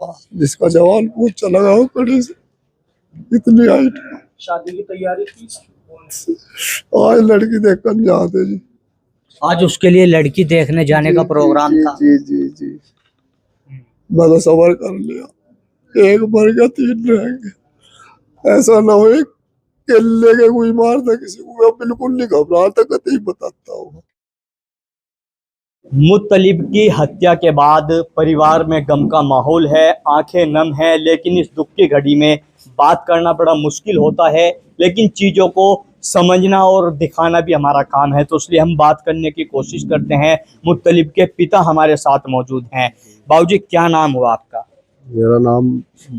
जिसका जवान पूछ चला गया हो कड़ी से, इतनी हाइट। शादी की तैयारी थी, आज लड़की देखकर जाते जी। आज उसके लिए लड़की देखने जाने का प्रोग्राम जी, था। जी जी जी। मैं तो सबर कर लिया, एक मर गया 3 रहेंगे। ऐसा ना हो केले के कोई मारता किसी को, मैं बिल्कुल नहीं घबराता, कतई बताता हूँ। मुत्तलिब की हत्या के बाद परिवार में गम का माहौल है, आंखें नम हैं, लेकिन इस दुख की घड़ी में बात करना बड़ा मुश्किल होता है, लेकिन चीज़ों को समझना और दिखाना भी हमारा काम है, तो इसलिए हम बात करने की कोशिश करते हैं। मुत्तलिब के पिता हमारे साथ मौजूद हैं। बाबूजी, क्या नाम हुआ आपका? मेरा नाम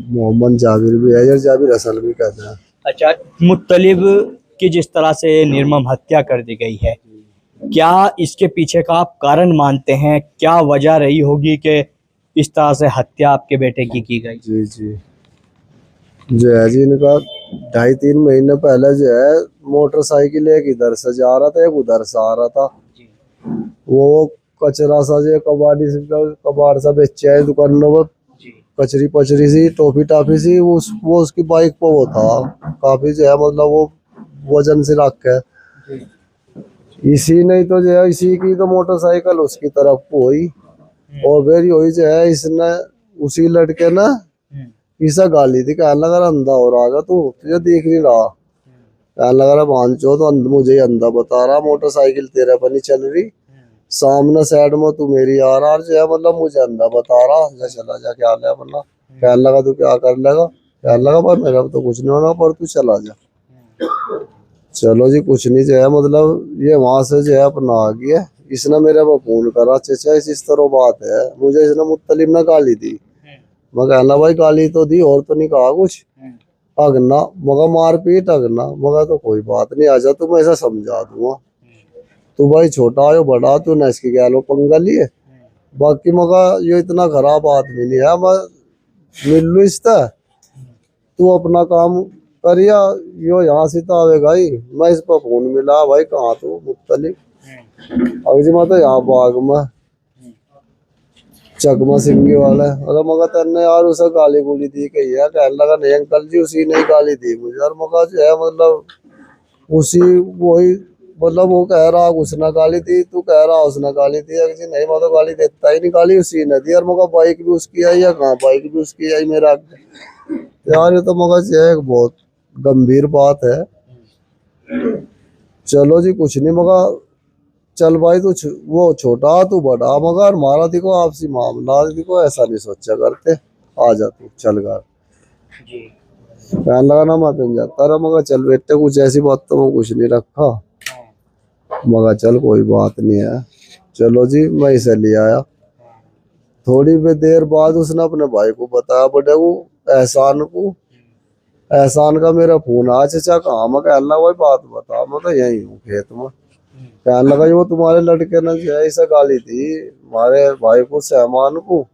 मोहम्मद जाबिर भी है, या जाबिर असल भी कहते हैं। अच्छा, मुत्तलिब की जिस तरह से निर्मम हत्या कर दी गई है, क्या इसके पीछे का आप कारण मानते हैं? क्या वजह रही होगी कि इस तरह से हत्या आपके बेटे की गई? जी जी, जो है जी, इनका 2.5-3 महीने पहले जो है मोटरसाइकिल एक इधर से जा रहा था, एक उधर से आ रहा था। वो कचरा सा जो कबाड़ सा बेचे है दुकानों पर, कचरी पचरी सी टॉफी टाफी सी, वो उसकी बाइक पर वो था, काफी जो है मतलब वो वजन से रख है। इसी नहीं तो जो है, इसी की तो मोटरसाइकिल उसकी तरफ हुई, और फिर वही जो है इसने उसी लड़के ने इसा गाली थी, कहने लगा अंधा हो रहा तू, तुझे देख नहीं रहा, कहने लगा भांचो तो मुझे ही अंधा बता रहा, मोटरसाइकिल तेरे पर नहीं चल रही, सामने साइड में तू मेरी आ रहा जो है, मतलब मुझे अंधा बता रहा, जा चला जा, क्या है वरना। कहने लगा तू क्या कर लेगा, कहने लगा पर मेरा तो कुछ नहीं होना, पर तू चला जा। चलो जी, कुछ नहीं जो है मतलब ये वहां से जो है अपना आ गया, इसने मेरे को फोन करा, चाचा इस तरह बात है, मुझे इसने मुत्तलिब ने गाली दी। मैं कहना भाई गाली तो दी, और तो नहीं कहा कुछ, अगना मगर मारपीट अगना, मगर तो कोई बात नहीं, आजा तू मैं ऐसा समझा दूंगा, तू भाई छोटा हो बड़ा, तू न इसकी गैल में पंगा लिए, बाकी मगर ये इतना खराब आदमी नहीं है, मैं मिल लू इससे, तू अपना काम करिया, यो यहाँ से तो आवेगा ही। मैं इस पर फोन मिला, भाई कहाँ तू मुत्तलिब, अभी जी मैं तो यहाँ बाग में चकमा सिंगी वाला है। अरे मगर तेने यार उसे गाली गुली दी कही है, कहने लगा नहीं अंकल जी उसी ने गाली दी मुझे, और मगर जो है मतलब उसी वही, मतलब वो कह रहा उसने गाली दी, तू कह रहा उसने गाली दी, जी नहीं मैं तो गाली देता ही नहीं, गाली उसी ने दी, और मगर बाइक भी उसकी आई, या कहाँ बाइक भी उसकी आई मेरा यार, ये तो मगर जो है एक बहुत गंभीर बात है। चलो जी कुछ नहीं, मगर चल भाई तू वो छोटा तू बड़ा, मगर हमारा देखो आपसी मामला, देखो ऐसा नहीं सोचा करते, आ जा तू चल घर। कहने लगा ना मैं तो जाता रहा, मगर चल बेटे कुछ ऐसी बात तो मैं कुछ नहीं रखा, मगर चल कोई बात नहीं है। चलो जी मैं इसे ले आया, थोड़ी देर बाद उसने अपने भाई को बताया, बड़े को एहसान को, एहसान का मेरा फोन आ, चाचा कहाँ, मैं कहने लगा भाई बात बता, मैं तो यही हूँ खेत में। कहने लगा वो तुम्हारे लड़के ने जो है इसे गाली थी हमारे भाई को, सहमान को,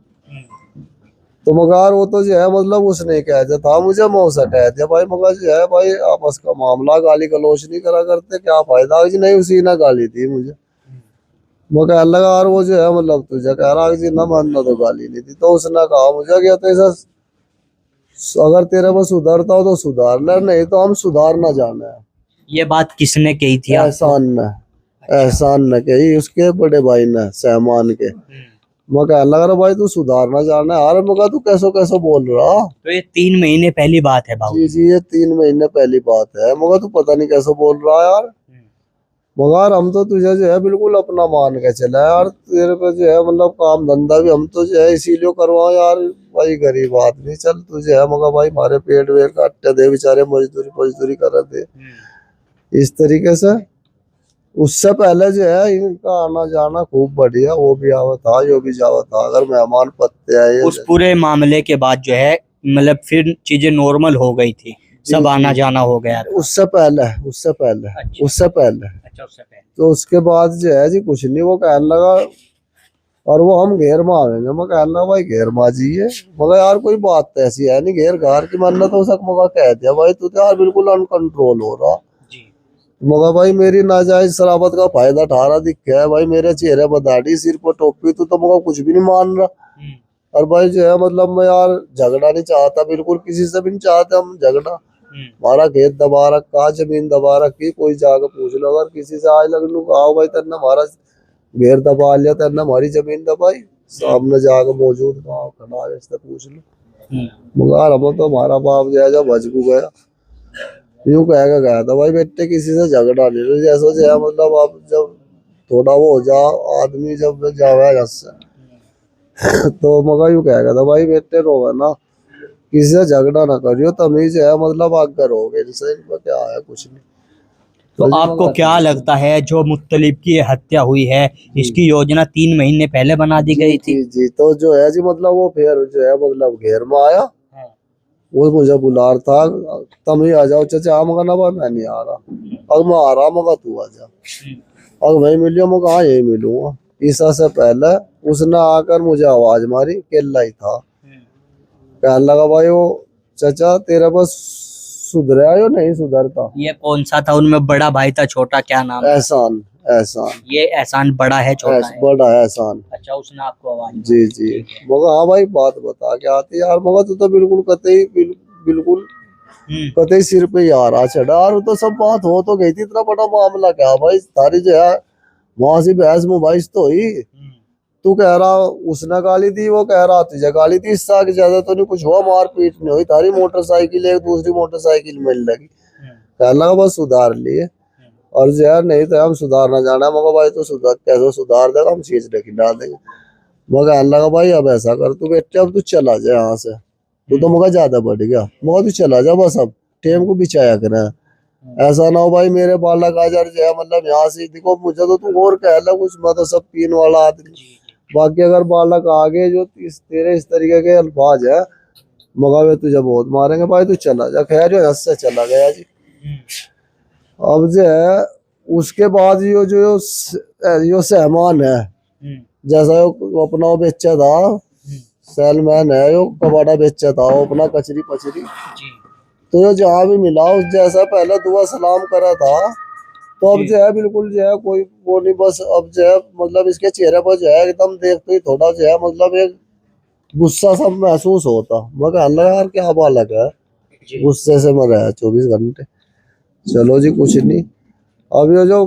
तो मगर वो तो जो है मतलब उसने कह दिया था मुझे, मौसा कह दिया भाई, मगर जो है भाई आपस का मामला, गाली गलौच नहीं करा करते, क्या फायदा जी, नहीं उसी ने गाली थी मुझे। मैं कहने लगा यार वो जो है मतलब तुझे कह रहा जी ना मानना, तो गाली नहीं थी, तो उसने कहा मुझे क्या तो ऐसा, अगर तेरे को सुधरता हो तो सुधार ले, नहीं तो हम सुधार ना जाना है। ये बात किसने कही थी? एहसान ने, एहसान ने कही, उसके बड़े भाई ने सहमान के। मैं कहने लगा रहा भाई तू सुधारना जाना है यार, मगर तू कैसो कैसो बोल रहा। तो ये 3 महीने पहली बात है बाबू? जी जी, ये 3 महीने पहली बात है, मगर तू पता नहीं कैसे बोल रहा यार, मगर हम तो तुझे जो है बिल्कुल अपना मान के चला यार, तेरे पे जो है मतलब काम धंधा भी हम तो जो है इसीलिए करवाओ यार, भाई गरीब आदमी, चल तुझे है मगर भाई हमारे पेट वेट काटते दे बेचारे, मजदूरी मजदूरी कर थे इस तरीके से। उससे पहले जो है इनका आना जाना खूब बढ़िया, वो भी आवा था यो भी जावा था, अगर मेहमान पत्ते आए, उस पूरे मामले के बाद जो है मतलब फिर चीजें नॉर्मल हो गई थी, सब आना जाना हो गया था? उससे पहले, उससे पहले, अच्छा। उससे पहले। अच्छा, उससे पहले। तो उसके बाद जो है जी कुछ नहीं, वो कहने लगा और वो हम घेर में आवेंगे, मैं कहने लगा भाई घेर में जाइए, मगर यार कोई बात तो ऐसी है नहीं घेर घर की मन्नत हो सक, मगर कह दिया भाई तू तो यार बिल्कुल अनकंट्रोल हो रहा, मगर भाई मेरी नाजायज शराबत का फायदा उठा रहा दिख है भाई, मेरे चेहरे पर दाढ़ी, सिर पर टोपी, तू तो मगर कुछ भी नहीं मान रहा, और भाई जो है मतलब मैं यार झगड़ा नहीं चाहता, बिल्कुल किसी से भी नहीं चाहते हम झगड़ा। हमारा खेत दबा रखा, जमीन दबा रखी, कोई जाकर पूछ लो अगर किसी से आज लग लू, आओ भाई तेने हमारा घेर दबा लिया, तेने हमारी जमीन दबाई, सामने जाकर मौजूद गाँव खड़ा है, इससे पूछ लो। मगर हम तो हमारा बाप जो है जब भजकू गया, यूं कह के गया था भाई बेटे किसी से झगड़ा नहीं लो, जैसा जो है मतलब आप जब थोड़ा वो हो जाओ आदमी जब जावे घर से तो मगर यूं कह गया था भाई बेटे रोवे ना, किसी से झगड़ा ना करियो, तमीज है मतलब आगे रहोगे, इनसे इनका क्या है कुछ नहीं। तो आपको क्या लगता है जो मुत्तलिब की ये हत्या हुई है, इसकी योजना 3 महीने पहले बना दी गई थी? जी तो जो है जी मतलब वो फिर जो है मतलब घेर में आया, वो मुझे बुला रहा था, तुम ही आ जाओ चाचा, मगर ना भाई मैं नहीं आ रहा, अब मैं आ रहा, मगर तू आ जा, अब वही मिलियो, मैं कहा यही मिलूंगा। ईसा से पहले उसने आकर मुझे आवाज मारी, केला ही था, कहने लगा भाई वो चाचा तेरे पास सुधरा है या नहीं सुधरता। ये कौन सा था उनमें, बड़ा भाई था, छोटा, क्या नाम? एहसान, एहसान, ये एहसान बड़ा है, छोटा है? बड़ा है एहसान। अच्छा, उसने आपको आवाज जी जी, मगर हाँ भाई बात बता के आती यार, मगर तू तो बिल्कुल कतई बिल्कुल कतई सिर पे यार आ चढ़ा, और तो सब बात हो तो गई थी, इतना बड़ा मामला क्या भाई, तारी जो है वहां से बहस मुबाइश तो हुई, तू कह रहा उसने गाली दी, वो कह रहा तुझे गाली दी, इससे आगे ज्यादा तो नहीं कुछ हुआ, मारपीट नहीं हुई, तारी मोटरसाइकिल एक दूसरी मोटरसाइकिल मिल लगी, कहने लगा बस सुधार लिए, और जो है नहीं तो हम सुधारना जाना, मगर भाई तो सुधार कैसे सुधार देगा, हम चीज लेके डाल देंगे, मगर कहने लगा भाई अब ऐसा कर तू बेटे, अब तू चला जा यहाँ से, तू तो मगर ज्यादा बढ़ गया, मगर तू चला जा बस, अब टेम को बिछाया करे, ऐसा ना हो भाई मेरे बालक आ जा जो है मतलब यहाँ से, देखो मुझे तो तू और कह ला कुछ, मैं तो सब पीन वाला आदमी, बाकी अगर बालक आगे जो तेरे इस तरीके के अल्फाज है, मगर वे तुझे बहुत मारेंगे, भाई तू चला जा। खैर जो हंस से चला गया जी। अब जो है उसके बाद यो सहमान है, जैसा वो अपना वो बेचा था, सेलमैन है, यो कबाड़ा बेचा था, वो अपना कचरी पचरी, तो जो जहाँ भी मिला उस जैसा पहले दुआ सलाम करा था, तो अब जो है बिल्कुल जो है कोई वो नहीं, बस अब जो है मतलब इसके चेहरे पर जो है एकदम देखते ही थोड़ा जो है मतलब एक गुस्सा सा महसूस होता, मगर अल्लाह यार क्या बालक है, गुस्से से मर रहा है 24 घंटे। चलो जी कुछ नहीं, अब ये जो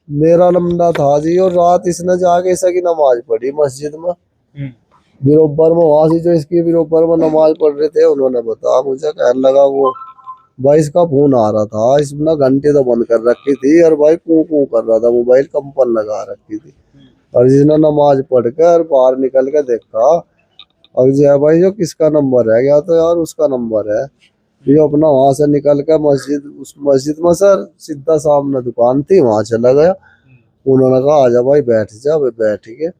मेरा लमडा था जी, और रात इसने जाके ईसा की नमाज पढ़ी मस्जिद में, बिरोबर में, वहां से जो इसकी बिरोबर में नमाज पढ़ रहे थे, उन्होंने बताया मुझे, कहने लगा वो भाई इसका फोन आ रहा था, इसने घंटे तो बंद कर रखी थी, और भाई कू कू कर रहा था, मोबाइल कंपन लगा रखी थी, और जिसने नमाज पढ़ कर बाहर निकल के देखा, अब जो है भाई जो किसका नंबर है, या तो यार उसका नंबर है, ये अपना वहां से निकल कर मस्जिद, उस मस्जिद में सर सीधा सामने दुकान थी, वहां चला गया, उन्होंने कहा आजा भाई बैठ जा, वे बैठ गए,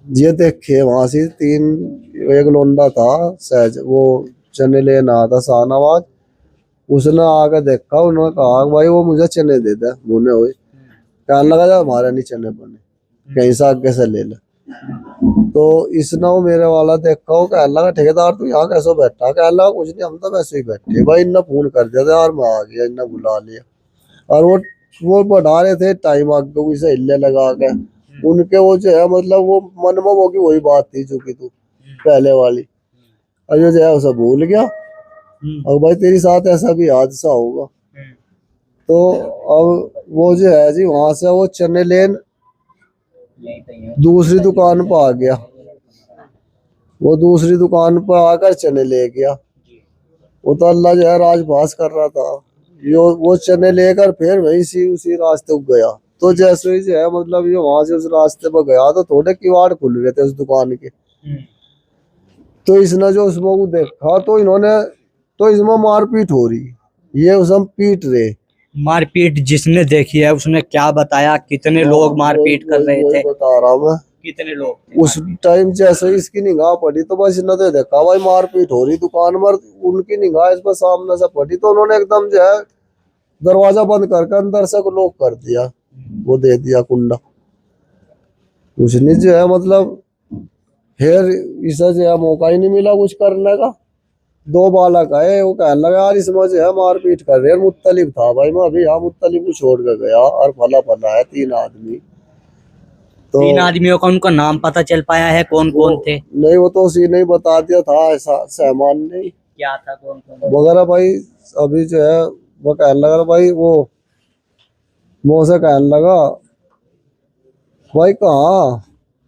ये देखे वहां से एक लोंडा था सहज, वो चने लेना आता शाहनवाज, उसने आके देखा, उन्होंने कहा भाई वो मुझे चने दे दे भुने हुए, कहने लगा जा हमारे नहीं चने बने, कहीं से आगे से ले ले, तो इसने वो मेरे वाला देखा, वो कहने लगा ठेकेदार तू यहाँ कैसे बैठा, कहने लगा कुछ नहीं हम तो वैसे ही बैठे, भाई इन्हें फोन कर दिया था यार मैं आ गया, इन्हें बुला लिया, और वो बढ़ा रहे थे टाइम आगे को इसे हिले लगा के, उनके वो जो है मतलब वो मन में वो की वही बात थी जो कि तू पहले वाली, और जो है उसे भूल गया, और भाई तेरे साथ ऐसा भी हादसा होगा, तो अब वो जो है जी वहां से वो चने लेन दूसरी दुकान पर आ गया, वो दूसरी दुकान पर आकर चने ले गया, वो तो अल्लाह जो है राजपास कर रहा था, वो चने लेकर फिर वहीं से उसी रास्ते को गया, तो जैसे ही जो है मतलब ये वहां से उस रास्ते पर गया, तो थोड़े किवाड़ खुल रहे थे उस दुकान के, तो इसने जो उसमें को देखा, तो इन्होंने तो इसमें मारपीट हो रही, ये उसमें पीट रहे, मारपीट जिसने देखी है उसने क्या बताया, कितने लोग मारपीट कर रहे थे? बता रहा मैं, कितने लोग थे? उस टाइम जैसे ही इसकी निगाह पड़ी, तो बस इन्होंने तो देखा भाई मारपीट हो रही दुकान में, उनकी निगाह इस पर सामने से पड़ी, तो उन्होंने एकदम जो है दरवाजा बंद करके अंदर से लॉक कर दिया, वो दे दिया कुंडा, कुछ नहीं जो है मतलब फिर इसे जो है मौका ही नहीं मिला कुछ करने का, 2 बालक आए, वो कहने लगा यार इसमें जो है मारपीट कर रहे हैं, मुत्तलिब था भाई मैं अभी यहाँ मुत्तलिब को छोड़ कर गया, और फला फला है 3 आदमी, तो 3 आदमियों का उनका नाम पता चल पाया है, कौन कौन थे? नहीं, वो तो उसी ने ही बता दिया था, ऐसा सहमान ने। क्या था, कौन कौन? वगैरह भाई अभी जो है वो कहने लगा भाई, वो मुझसे कहने लगा भाई कहाँ,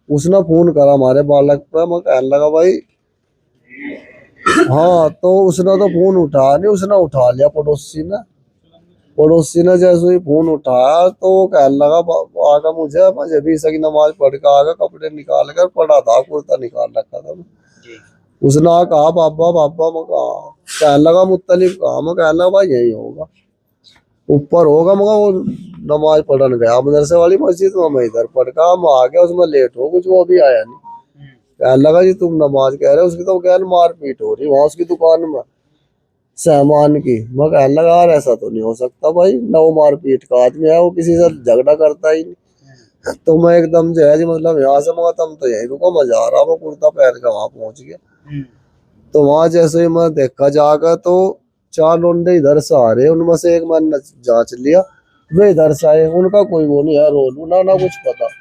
उसने फोन करा हमारे बालक पे। मैं कहने लगा भाई हाँ, तो उसने तो फोन उठाया नहीं, उसने उठा लिया पड़ोसी ने। पड़ोसी ने जैसे ही फोन उठाया तो वो कहने लगा आगा मुझे भी सही नमाज पढ़ के आगा, कपड़े निकाल कर पड़ा था, कुर्ता निकाल रखा था। उसने कहा बाबा बाबा, मैं कहा, कहने लगा मुत्तलिब कहा। मैं कहने लगा भाई यही होगा, ऊपर होगा। मगर वो नमाज पढ़ने गया मदरसे वाली मस्जिद में, मैं इधर पढ़ का हम आ गया, उसमें लेट हो कुछ, वो भी आया नहीं। कहने लगा जी तुम नमाज कह रहे हो, उसकी तो कहने मारपीट हो रही वहां उसकी दुकान में सामान की। मैं कहने लगा यार ऐसा तो नहीं हो सकता भाई, ना वो मारपीट का आदमी है, वो किसी से झगड़ा करता ही नहीं। तो मैं एकदम जो है जी मतलब यहाँ से मगर तुम तो यही रुको, मैं जा रहा, मैं कुर्ता पहन के वहां पहुंच गया। तो वहां जैसे ही मैं देखा जाकर तो 4 लोंडे इधर से आ रहे, उनमें से एक मैंने जांच लिया, वे इधर से आए, उनका कोई वो नहीं है रोल ना कुछ पता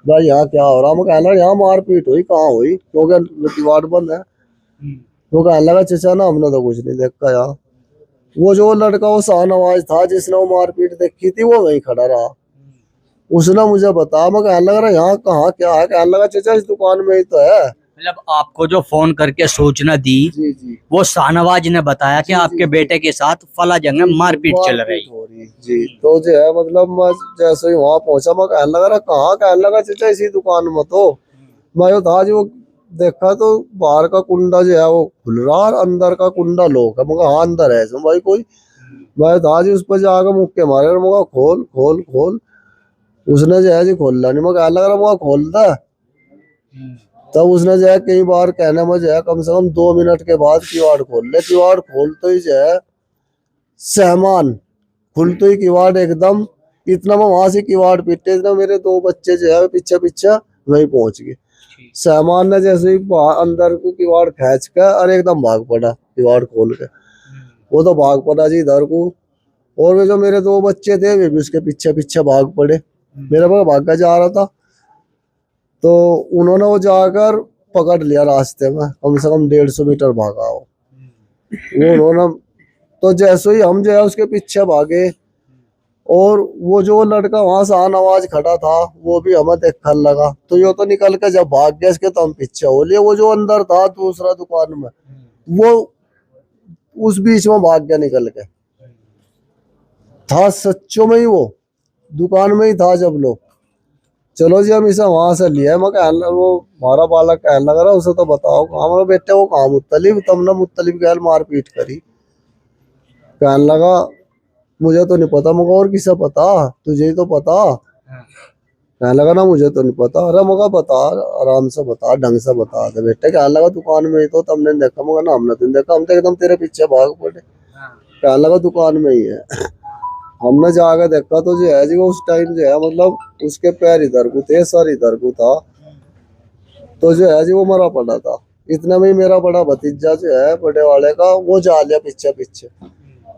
भाई यहाँ क्या हो रहा। मैं कहना यहाँ मारपीट हुई, कहाँ हुई, क्योंकि किवाड़ बंद है। वो कहने लगा चचा ना हमने तो कुछ नहीं देखा यार, वो जो लड़का वो शाहनवाज था जिसने वो मारपीट देखी थी, वो वहीं खड़ा रहा, उसने मुझे बताया। मैं कहने लगा यहाँ कहाँ क्या है, कहने लगा चचा इस दुकान में ही तो है। मतलब आपको जो फोन करके सूचना दी, जी जी वो शाहनवाज ने बताया कि आपके बेटे के साथ फला जगह मारपीट चल रही। हो रही जी। तो जो है मतलब मैं जैसे ही वहां पहुंचा, मैं कहने लगा कहाँ, कहने लगा चाचा इसी दुकान में। तो मैं जो था जी वो देखा तो बाहर का कुंडा जो है वो खुल रहा और अंदर का कुंडा लोग है। मगर हाँ अंदर है इसमें भाई कोई। मैं था जी उस पर जाकर मुक्के मारे और मगर खोल खोल खोल, उसने जो है जी खोला नहीं। मैं कहने लगा मगर खोलता। तब उसने जो है कई बार कहने में जो है कम से कम 2 मिनट के बाद किवाड़ खोल ले। किवाड़ खोल तो ही जो है सहमान खुल तो ही किवाड़ एकदम, इतना में वहां से किवाड़ पीटे, इतना मेरे 2 बच्चे जो है पीछे पीछे वहीं पहुंच गए। सहमान ने जैसे ही अंदर को किवाड़ खींच कर और एकदम भाग पड़ा किवाड़ खोल के, वो तो भाग पड़ा जी इधर को। और वे जो मेरे 2 बच्चे थे वे भी उसके पीछे पीछे भाग पड़े, मेरा भाग भागा जा रहा था। तो उन्होंने वो जाकर पकड़ लिया रास्ते में, कम से कम 150 मीटर भागा वो उन्होंने। तो जैसे ही हम जो है उसके पीछे भागे, और वो जो लड़का वहां से शाहनवाज खड़ा था वो भी हमें देखने लगा। तो यो तो निकल के जब भाग गया इसके तो हम पीछे हो लिए। वो जो अंदर था दूसरा दुकान में, वो उस बीच में भाग गया निकल के, था सच्चों में ही वो दुकान में ही था जब लोग। चलो जी हम इसे वहां से लिया। मैं वो हमारा बालक कहने लगा रहा उसे तो बताओ कहाँ। मेरे बेटे वो कहाँ मुत्तलिब, तुमने मुत्तलिब गैल मारपीट करी। कहने लगा मुझे तो नहीं पता। मगर और किसे पता, तुझे ही तो पता। कहने लगा ना मुझे तो नहीं पता। अरे मगर बता, आराम से बता, ढंग से बता दे बेटे। कहने लगा दुकान में ही तो तुमने देखा। मगर ना हमने तुम देखा, हम तो एकदम तेरे पीछे भाग पड़े। कहने लगा दुकान में ही है। हमने जाकर देखा तो जो है जी वो उस टाइम जो है मतलब उसके पैर इधर को थे, सर इधर को था। तो जो है जी वो मरा पड़ा था। इतने में ही मेरा बड़ा भतीजा जो है बड़े वाले का, वो जा लिया पीछे पीछे।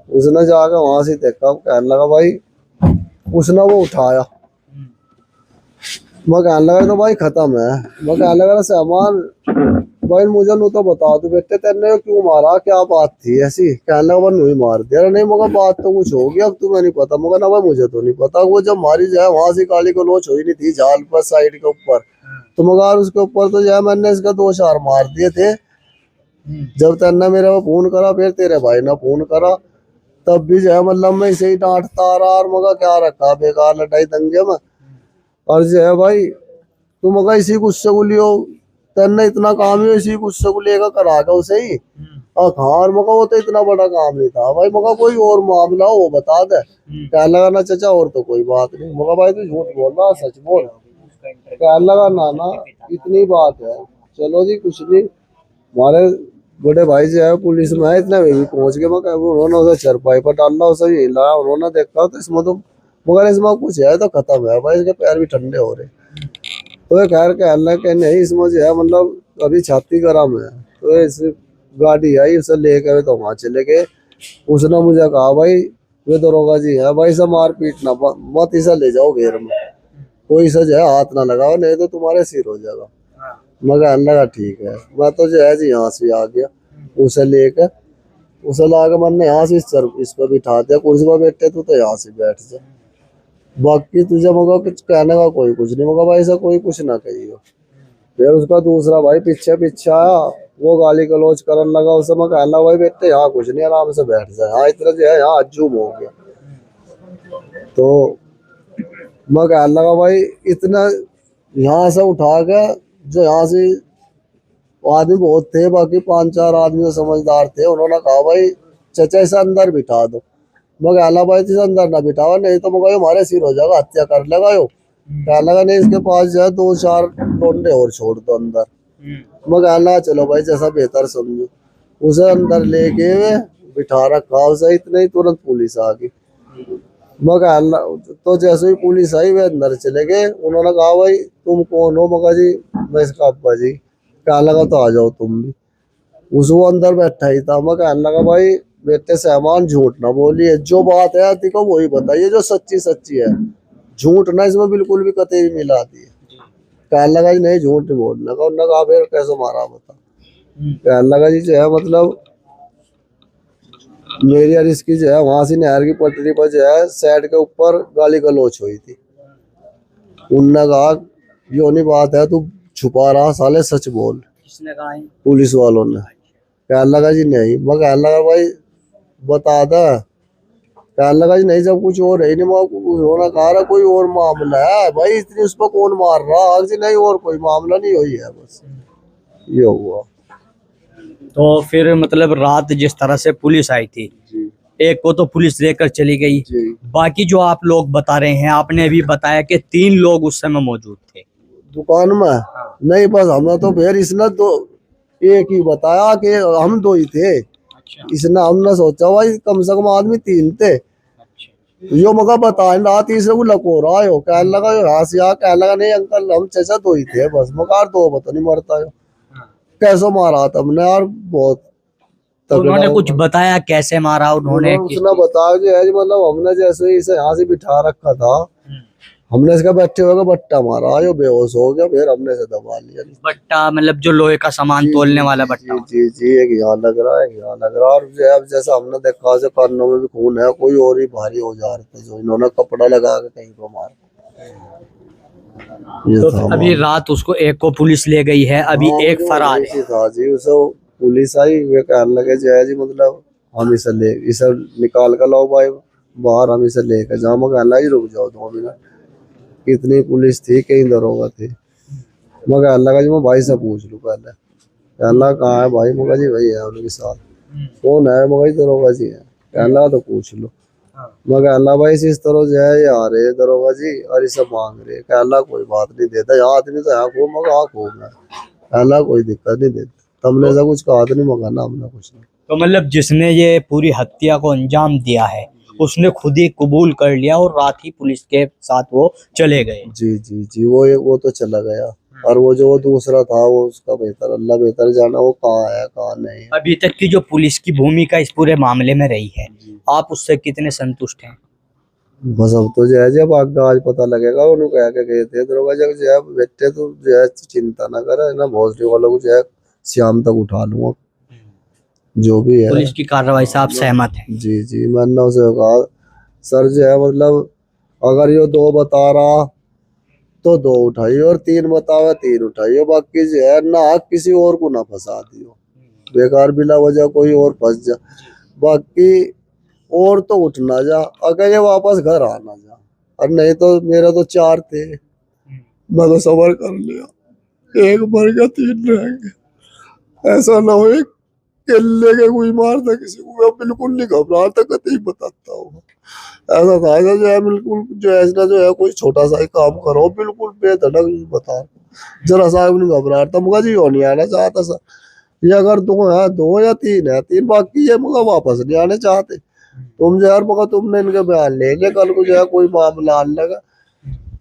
उसने जाकर वहां से देखा, कहने लगा भाई, उसने वो उठाया। मैं कहने लगा तो भाई खत्म है। मैं कहने लगा सामान भाई मुझे नु तो बता दो बेटे तेने क्यों मारा, क्या बात थी ऐसी। कहने लगा वन नहीं मार दिया। नहीं मगर बात तो कुछ होगी, अब तुम्हें नहीं पता। मगर ना भाई मुझे तो नहीं पता। वो जब मारी जाए वहां से गाली को लोच हुई नहीं थी झाल पर साइड के ऊपर, तो मगर उसके ऊपर तो जो है मैंने इसका 2 चार मार दिए थे। जब तेने मेरे को फोन करा, फिर तेरे भाई ने फोन करा, तब भी जो है मतलब मैं इसे ही डांटता रहा। और मगर क्या रखा बेकार लड़ाई दंगे में। और जो है भाई तुम मगर इसी गुस्से को लियो, तेने इतना काम ही इसी गुस्से को लेकर करा के उसे ही। हाँ और मगर वो तो इतना बड़ा काम नहीं था भाई। मगर कोई और मामला हो वो बता दे। कहने लगा ना चाचा और तो कोई बात नहीं। मगर भाई तू झूठ बोल रहा, सच बोल। कहने लगा ना इतनी बात है। चलो जी कुछ नहीं, हमारे बड़े भाई जो है पुलिस में है, इतने वे भी पहुंच गए। मैं उन्होंने उसे चरपाई पर डाला, उसे यही लाया। उन्होंने देखा तो इसमें तो मगर इसमें कुछ है तो खत्म है भाई, इसके पैर भी ठंडे हो रहे। तो ये खैर कहना कि नहीं इसमें जो है मतलब अभी छाती गरम है। तो इस गाड़ी आई उसे लेके तो वहां चले गए। उसने मुझे कहा भाई वे दरोगा जी है भाई, से मार पीट ना मत, इसे ले जाओ घेर में। कोई सा जो है हाथ ना लगाओ, नहीं तो तुम्हारे सिर हो जाएगा। मगर अल्लाह का ठीक है, मैं तो जो है जी यहाँ से आ गया, उसे लेकर उसे लाकर मैंने यहाँ से इस पर बिठा दिया, कुर्सी पर बैठे तो यहाँ से बैठ जा। बाकी तुझे मगा कुछ कहने का कोई कुछ नहीं, मगा भाई ऐसा कोई कुछ ना कहियो। फिर उसका दूसरा भाई पीछे पीछे आया, वो गाली गलौज करने लगा, उसे मैं कहना भाई बेटे यहाँ कुछ नहीं, आराम से बैठ जाए, हाँ इतना जो है यहाँ अज्जूम हो गया। तो मैं कहने लगा भाई इतना यहाँ से उठा के, जो यहाँ से आदमी बहुत थे, बाकी 5-4 आदमी जो समझदार थे, उन्होंने कहा भाई चचा इसे अंदर बिठा दो। मैं कहना भाई इसे अंदर ना बिठावा, नहीं तो मगर हमारे सिर हो जाएगा, हत्या कर लेगा यो। कहने लगा नहीं, इसके पास जो है 2-4 लोंडे और छोड़ दो अंदर। मैं कहना चलो भाई जैसा बेहतर समझो। उसे अंदर लेके बिठा रखा उसे, इतने ही तुरंत पुलिस आ गई। मैं कहना तो जैसे ही पुलिस आई वे अंदर चले गए। उन्होंने कहा भाई तुम कौन हो? मगा जी मैं इसका अब्बा जी। कहने लगा तो आ जाओ तुम भी। उस वो अंदर बैठा ही था। मैं कहने लगा भाई बेटे सामान झूठ ना बोलिए, जो बात है आती को वही बताइए जो सच्ची सच्ची है, झूठ ना इसमें बिल्कुल भी कतई भी मिला दी। कहने लगा जी नहीं झूठ नहीं बोलने का। उन्होंने कहा फिर कैसे मारा बता? कहने लगा जी जो है मतलब मेरी और इसकी जो है वहां से नहर की पटरी पर जो है साइड के ऊपर गाली गलौच हुई थी। उनने कहा यो नहीं बात है, तू छुपा रहा साले, सच बोल। किसने कहा है? पुलिस वालों ने। कहने लगा जी नहीं। मैं कहने लगा भाई बता दा। कहने लगा जी नहीं, जब कुछ और है नहीं। उन्होंने कहा कोई और मामला है भाई, इतनी उस पर कौन मार रहा? आज जी नहीं और कोई मामला नहीं हुई है, बस ये हुआ। तो फिर मतलब रात जिस तरह से पुलिस आई थी, जी एक को तो पुलिस लेकर चली गई, जी। बाकी जो आप लोग बता रहे हैं, आपने भी बताया कि 3 लोग उस समय मौजूद थे दुकान में। नहीं बस हमें तो फिर इसने तो एक ही बताया कि हम 2 ही थे। अच्छा। इसने हमने सोचा भाई कम से कम आदमी 3 थे। यो मगा बता रहा, तीसरे को लको रहा हो। कहने लगा यहाँ से आ। कहने लगा नहीं अंकल हम चचा 2 ही थे बस। मगर 2 बता नहीं मरता हो। कैसे मारा था हमने यार? बहुत तो उन्होंने कुछ बताया कैसे मारा उन्होंने? उसने बताया जो है मतलब हमने जैसे इसे यहाँ से बिठा रखा था, हमने इसका बैठे हुए बट्टा मारा, यो बेहोश हो गया, फिर हमने इसे दबा लिया। बट्टा मतलब जो लोहे का सामान तोलने वाला बट्टा? जी जी, एक यहाँ लग रहा है, एक यहाँ लग रहा है। और जो है अब जैसा हमने देखा से कानों में भी खून है, कोई और ही भारी औजार थे जो इन्होंने कपड़ा लगा के कहीं को मार। तो अभी रात उसको एक को पुलिस ले गई है, अभी एक फरार है। था जी। उसे पुलिस आई, वे कहने लगे जो है जी मतलब हम इसे निकाल कर लाओ भाई बाहर, हम इसे लेकर जाओ। मैं कहना जी रुक जाओ 2 मिनट। कितनी पुलिस थी, कई दरोगा थे। मैं कहने लगा जी मैं भाई से पूछ लूँ पहले। कहने लगा कहाँ है भाई? मगा जी वही है उनके साथ। कौन है? मगा जी दरोगा जी है। कहने लगा तो पूछ लो। मैं कहने लगा भाई इस तरह जो है ये आ रहे दरोगा जी और इसे मांग रहे। कहने लगा कोई बात नहीं देता, यहाँ आदमी तो यहाँ खूब। मगा हाँ खूब है। कहने लगा कोई दिक्कत नहीं देता, तुमने ऐसा कुछ कहा तो नहीं? मगा ना हमने कुछ नहीं। तो मतलब जिसने ये पूरी हत्या को अंजाम दिया है उसने खुद ही कबूल कर लिया और रात ही पुलिस के साथ वो चले गए? जी जी जी, वो तो चला गया। और वो जो दूसरा था वो उसका बेहतर अल्लाह बेहतर जाना, वो कहाँ है कहाँ नहीं है। अभी तक की जो पुलिस की भूमिका इस पूरे मामले में रही है, आप उससे कितने संतुष्ट हैं? बस अब तो जो है जब आगे आज पता लगेगा। उन्होंने कह के गए थे दरोगा जब जो है बेटे तो जो है चिंता ना करे ना, भोसडी वालों को जो है शाम तक उठा लूंगा जो भी है। पुलिस की कार्रवाई से आप सहमत हैं? जी जी, मैंने उसे कहा सर जो है मतलब अगर ये 2 बता रहा तो 2 उठाइए और 3 बतावे 3 उठाइए। बाकी जो है ना किसी और को ना फंसा दियो, बेकार बिला वजह कोई और फंस जा। बाकी और तो उठ ना जा, अगर ये वापस घर आना जा। और नहीं तो मेरे तो 4 थे, मैं तो सबर कर लिया। 1 मर गया 3 रहेंगे। ऐसा ना हो केले के कोई मारता किसी को। मैं बिल्कुल नहीं घबराता, कतई बताता हूँ। ऐसा था ऐसा जो है बिल्कुल जो ऐसा जो है कोई छोटा सा ही काम करो बिल्कुल बेधड़क बता, जरा सा भी नहीं घबराता। मुझे जी नहीं आना चाहता सर, ये अगर 2 है 2 या 3 है 3, बाकी ये मुझे वापस नहीं आने चाहते। तुम जो यार मगर तुमने इनके बयान ले लिया, कल को जो है कोई मामला आने लगा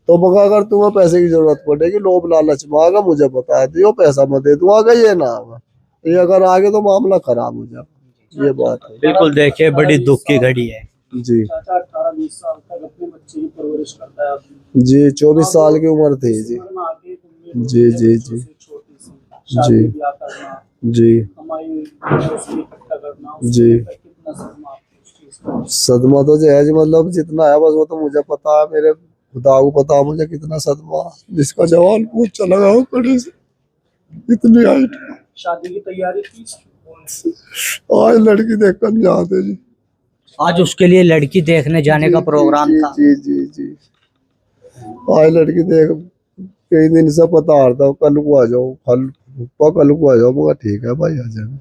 तो मगर अगर तुम्हें पैसे की जरूरत पड़ेगी लोभ लालच मांगा मुझे बता दियो, पैसा मैं दे दूंगा। ये ना ये अगर आगे तो मामला खराब हो जाए, ये बात है। बिल्कुल, देखिए बड़ी दुख की घड़ी है। जी चाचा 18-20 साल तक अपने बच्चे की परवरिश करता है आदमी। जी 24 साल की उम्र थी जी। उम्र में आके उम्मीद जी, होती है जी, बच्चों जी। से छोटी सी शादी जी। ब्याह करना, जी कमाई उसकी इकट्ठा करना, उसको जी। लेकर कितना सदमा आपको उस चीज का? सदमा तो जो है जी मतलब जितना है बस वो तो मुझे पता है, मेरे खुदा को पता है मुझे कितना सदमा। जिसका जवान पूछ चला गया कड़ी से, इतनी हाइट। शादी की तैयारी की? आज लड़की देखकर जाते जी। आज उसके लिए लड़की देखने जाने का प्रोग्राम जी, था। जी जी जी। आज लड़की देख कई दिन से पता आ रहा था कल को आ जाओ, कल को आ जाओ। मगर ठीक है भाई आ जाए।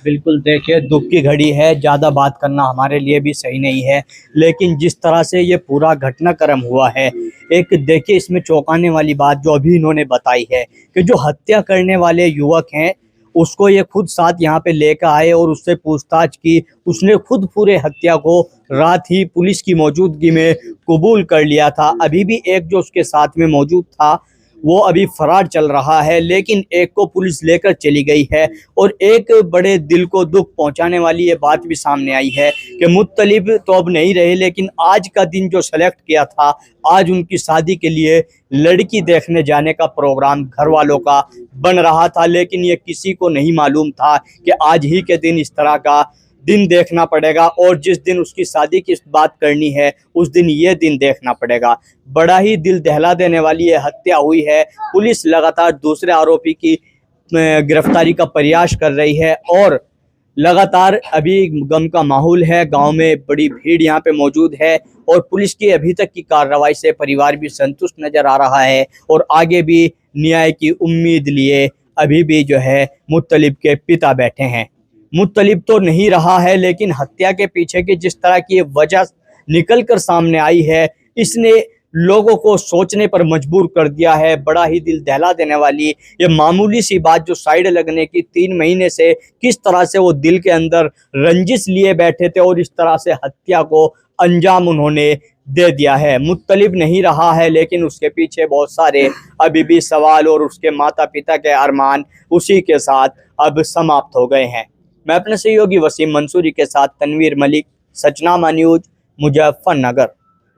बिल्कुल, देखिए दुख की घड़ी है, ज़्यादा बात करना हमारे लिए भी सही नहीं है, लेकिन जिस तरह से ये पूरा घटनाक्रम हुआ है, एक देखिए इसमें चौंकाने वाली बात जो अभी इन्होंने बताई है कि जो हत्या करने वाले युवक हैं उसको ये खुद साथ यहाँ पे लेकर आए और उससे पूछताछ की। उसने खुद पूरे हत्या को रात ही पुलिस की मौजूदगी में कबूल कर लिया था। अभी भी एक जो उसके साथ में मौजूद था वो अभी फरार चल रहा है, लेकिन एक को पुलिस लेकर चली गई है। और एक बड़े दिल को दुख पहुंचाने वाली ये बात भी सामने आई है कि मुत्तलिब तो अब नहीं रहे, लेकिन आज का दिन जो सेलेक्ट किया था, आज उनकी शादी के लिए लड़की देखने जाने का प्रोग्राम घर वालों का बन रहा था, लेकिन ये किसी को नहीं मालूम था कि आज ही के दिन इस तरह का दिन देखना पड़ेगा और जिस दिन उसकी शादी की बात करनी है उस दिन ये दिन देखना पड़ेगा। बड़ा ही दिल दहला देने वाली ये हत्या हुई है। पुलिस लगातार दूसरे आरोपी की गिरफ्तारी का प्रयास कर रही है और लगातार अभी गम का माहौल है। गांव में बड़ी भीड़ यहाँ पे मौजूद है और पुलिस की अभी तक की कार्रवाई से परिवार भी संतुष्ट नजर आ रहा है और आगे भी न्याय की उम्मीद लिए अभी भी जो है मुत्तलिब के पिता बैठे हैं। मुत्तलिब तो नहीं रहा है, लेकिन हत्या के पीछे की जिस तरह की वजह निकल कर सामने आई है, इसने लोगों को सोचने पर मजबूर कर दिया है। बड़ा ही दिल दहला देने वाली ये मामूली सी बात जो साइड लगने की 3 महीने से किस तरह से वो दिल के अंदर रंजिश लिए बैठे थे और इस तरह से हत्या को अंजाम उन्होंने दे दिया है। मुत्तलिब नहीं रहा है, लेकिन उसके पीछे बहुत सारे अभी भी सवाल और उसके माता पिता के अरमान उसी के साथ अब समाप्त हो गए हैं। मैं अपने सहयोगी वसीम मंसूरी के साथ तनवीर मलिक, सचनामा न्यूज, मुजफ्फरनगर।